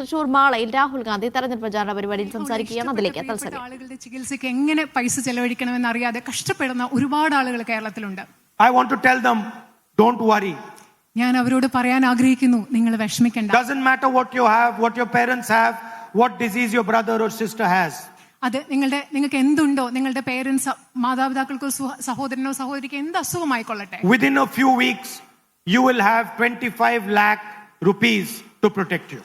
തൃശൂർ മാളയിൽ രാഹുൽ ഗാന്ധി തെരഞ്ഞെടുപ്പ് പ്രചാരണ പരിപാടിയിൽ സംസാരിക്കുകയാണ്. അതിലേക്ക് തത്സമയം. ആളുകളുടെ ചികിത്സയ്ക്ക് എങ്ങനെ പൈസ ചെലവഴിക്കണമെന്ന് അറിയാതെ കഷ്ടപ്പെടുന്ന ഒരുപാട് ആളുകൾ കേരളത്തിലുണ്ട്. I want to tell them, don't worry. ഞാൻ അവരോട് പറയാൻ ആഗ്രഹിക്കുന്നു, നിങ്ങൾ വിഷമിക്കണ്ട. Doesn't matter what you have, what your parents have, what disease your brother or sister has. അത് നിങ്ങൾക്ക് എന്തുണ്ടോ, നിങ്ങളുടെ പേരൻസ്, മാതാപിതാക്കൾക്കോ സഹോദരനോ സഹോദരിക്ക് എന്ത് അസുഖമായിക്കൊള്ളട്ടെ, within a few weeks you will have 25 lakh rupees to protect you.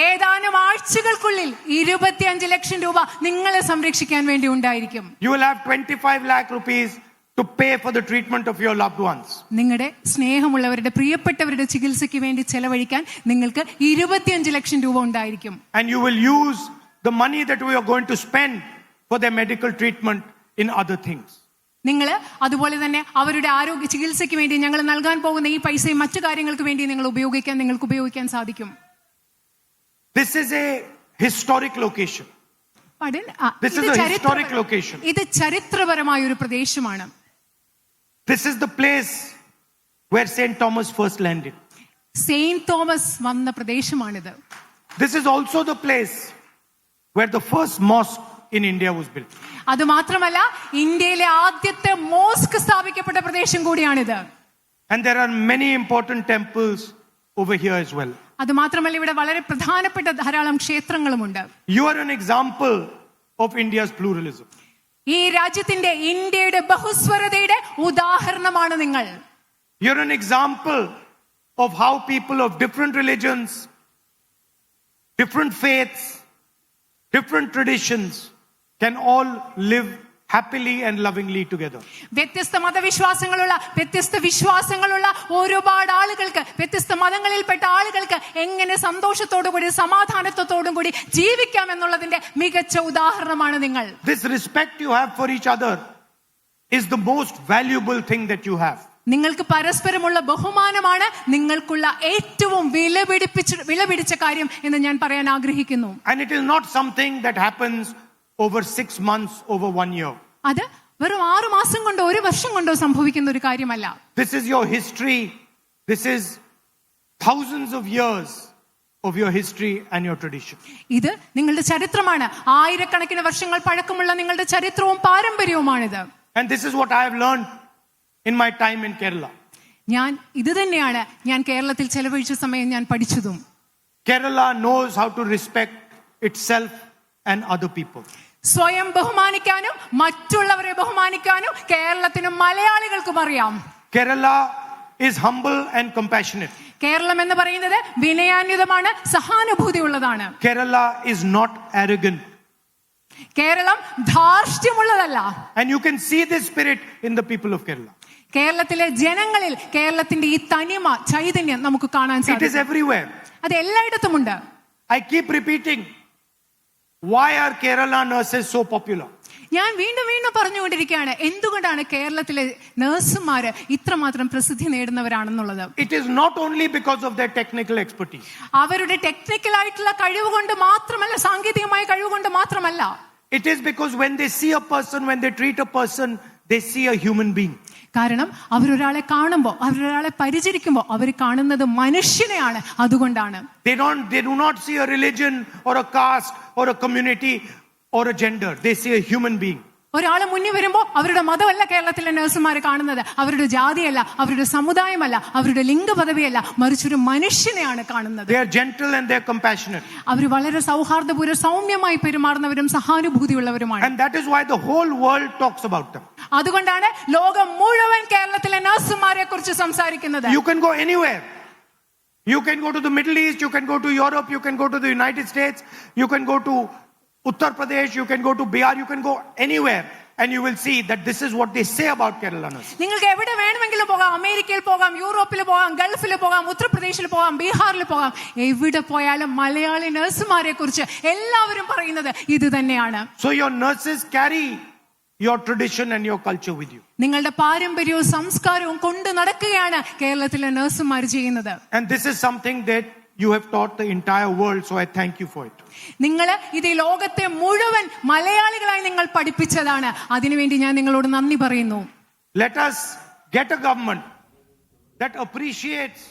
ഏതാനും ആഴ്ചകൾക്കുള്ളിൽ 25 ലക്ഷം രൂപ നിങ്ങളെ സംരക്ഷിക്കാൻ വേണ്ടി ഉണ്ടായിരിക്കും. You will have 25 lakh rupees to pay for the treatment of your loved ones. നിങ്ങളുടെ സ്നേഹമുള്ളവരുടെ പ്രിയപ്പെട്ടവരുടെ ചികിത്സയ്ക്ക് വേണ്ടി ചെലവഴിക്കാൻ നിങ്ങൾക്ക് 25 ലക്ഷം രൂപ ഉണ്ടായിരിക്കും. And you will use the money that we are going to spend for their medical treatment in other things. നിങ്ങൾ അതുപോലെ തന്നെ അവരുടെ ആരോഗ്യ ചികിത്സയ്ക്ക് വേണ്ടി ഞങ്ങൾ നൽകാൻ പോകുന്ന ഈ പൈസയും മറ്റു കാര്യങ്ങൾക്ക് വേണ്ടി നിങ്ങൾക്ക് ഉപയോഗിക്കാൻ സാധിക്കും. This is a historic location. This is a historic location. ഇത് ചരിത്രപരമായ ഒരു പ്രദേശമാണ്. This is the place where St. Thomas first landed. Saint Thomas വന്ന പ്രദേശമാണിത്. This is also the place where the first mosque in India was built. അത് മാത്രമല്ല, ഇന്ത്യയിലെ ആദ്യത്തെ mosque സ്ഥാപിക്കപ്പെട്ട പ്രദേശം കൂടിയാണിത്. And there are many important temples over here as well. അത് മാത്രമല്ല, ഇവിടെ വളരെ പ്രധാനപ്പെട്ട ധാരാളം ക്ഷേത്രങ്ങളുമുണ്ട്. You are an example of India's pluralism. ഈ രാജ്യത്തിന്റെ, ഇന്ത്യയുടെ ബഹുസ്വരതയുടെ ഉദാഹരണമാണ് നിങ്ങൾ. You're an example of how people of different religions, different faiths, different traditions can all live happily and lovingly together. വ്യത്യസ്ത മതവിശ്വാസങ്ങളുള്ള, വ്യത്യസ്ത വിശ്വാസങ്ങളുള്ള ഒരുപാട് ആളുകൾക്ക്, വ്യത്യസ്ത മതങ്ങളിൽപ്പെട്ട ആളുകൾക്ക് എങ്ങനെ സന്തോഷത്തോടുകൂടി സമാധാനത്തോടും കൂടി ജീവിക്കാം എന്നുള്ളതിന്റെ മികച്ച ഉദാഹരണമാണ് നിങ്ങൾ. This respect you have for each other is the most valuable thing that you have. നിങ്ങൾക്ക് പരസ്പരമുള്ള ബഹുമാനമാണ് നിങ്ങൾക്കുള്ള ഏറ്റവും വിലപിടിച്ച കാര്യം എന്ന് ഞാൻ പറയാൻ ആഗ്രഹിക്കുന്നു. And it is not something that happens over 6 months, over 1 year. അത് വെറും 6 മാസം കൊണ്ടോ 1 വർഷം കൊണ്ടോ സംഭവിക്കുന്ന ഒരു കാര്യമല്ല. This is your history. This is thousands of years of your history and your tradition. ഇത് നിങ്ങളുടെ ചരിത്രമാണ്. ആയിരക്കണക്കിന് വർഷങ്ങൾ പഴക്കമുള്ള നിങ്ങളുടെ ചരിത്രവും പാരമ്പര്യവുമാണിത്. And this is what I have learned in my time in Kerala. ഇത് തന്നെയാണ് ഞാൻ കേരളത്തിൽ ചെലവഴിച്ച സമയം ഞാൻ പഠിച്ചതും. Kerala knows how to respect itself and other people. സ്വയം ബഹുമാനിക്കാനും മറ്റുള്ളവരെ ബഹുമാനിക്കാനും കേരളത്തിനും മലയാളികൾക്കും അറിയാം. Kerala is humble and compassionate. Keralam എന്ന് പറയുന്നത് വിനയാന്വിതമാണ്, സഹാനുഭൂതിയുള്ളതാണ്. Kerala is not arrogant. Keralam ധാർഷ്ട്യമുള്ളതല്ല. And you can see this spirit in the people of Kerala. കേരളത്തിലെ ജനങ്ങളിൽ കേരളത്തിന്റെ ഈ തനിമ, ചൈതന്യം നമുക്ക് കാണാൻ സാധിക്കും. It is everywhere. അത് എല്ലായിടത്തുമുണ്ട്. I keep repeating, why are Kerala nurses so popular? ഞാൻ വീണ്ടും പറഞ്ഞുകൊണ്ടിരിക്കുകയാണ്, എന്തുകൊണ്ടാണ് കേരളത്തിലെ നഴ്സുമാര് ഇത്രമാത്രം പ്രസിദ്ധി നേടുന്നവരാണെന്നുള്ളത്. It is not only because of their technical expertise. അവരുടെ ടെക്നിക്കൽ ആയിട്ടുള്ള കഴിവ് കൊണ്ട് മാത്രമല്ല, സാങ്കേതികമായ കഴിവ് കൊണ്ട് മാത്രമല്ല. It is because when they see a person, when they treat a person, they see a human being. കാരണം അവരൊരാളെ കാണുമ്പോൾ, അവരൊരാളെ പരിചരിക്കുമ്പോൾ അവർ കാണുന്നത് മനുഷ്യനെയാണ്. അതുകൊണ്ടാണ് they do not see a religion or a caste or a community or a gender. They see a human being. ഒരാളെ മുന്നിൽ വരുമ്പോൾ അവരുടെ മതമല്ല കേരളത്തിലെ നഴ്സുമാർ കാണുന്നത്, അവരുടെ ജാതിയല്ല, അവരുടെ സമുദായമല്ല, അവരുടെ ലിംഗപദവിയല്ല, മറിച്ചൊരു മനുഷ്യനെയാണ് കാണുന്നത്. They are gentle and they are compassionate. അവർ വളരെ സൗഹാർദ്ദപൂർവ്വ സൗമ്യമായി പെരുമാറുന്നവരും സഹാനുഭൂതിയുള്ളവരുമാണ്. And that is why the whole world talks about them. അതുകൊണ്ടാണ് ലോകം മുഴുവൻ കേരളത്തിലെ നഴ്സുമാരെ കുറിച്ച് സംസാരിക്കുന്നത്. You can go anywhere. You can go to the Middle East, you can go to Europe, you can go to the United States, you can go to Uttar Pradesh, you can go to Bihar, you can go anywhere and you will see that this is what they say about Kerala nurses. നിങ്ങൾക്ക് എവിടെ വേണമെങ്കിലും പോകാം. അമേരിക്കയിൽ പോകാം, യൂറോപ്പിൽ പോകാം, ഗൾഫിൽ പോകാം, ഉത്തർപ്രദേശിൽ പോകാം, ബീഹാറിൽ പോകാം. എവിടെ പോയാലും മലയാളി നഴ്സുമാരെ കുറിച്ച് എല്ലാവരും പറയുന്നത് ഇത് തന്നെയാണ്. So your nurses carry your tradition and your culture with you. നിങ്ങളുടെ പാരമ്പര്യവും സംസ്കാരവും കൊണ്ട് നടക്കുകയാണ് കേരളത്തിലെ നഴ്സുമാർ ചെയ്യുന്നത്. And this is something that you have taught the entire world, so I thank you for it. നിങ്ങൾ ഇത് ലോകത്തെ മുഴുവൻ മലയാളികളായി നിങ്ങൾ പഠിപ്പിച്ചതാണ്. അതിനുവേണ്ടി ഞാൻ നിങ്ങളോട് നന്ദി പറയുന്നു. Let us get a government that appreciates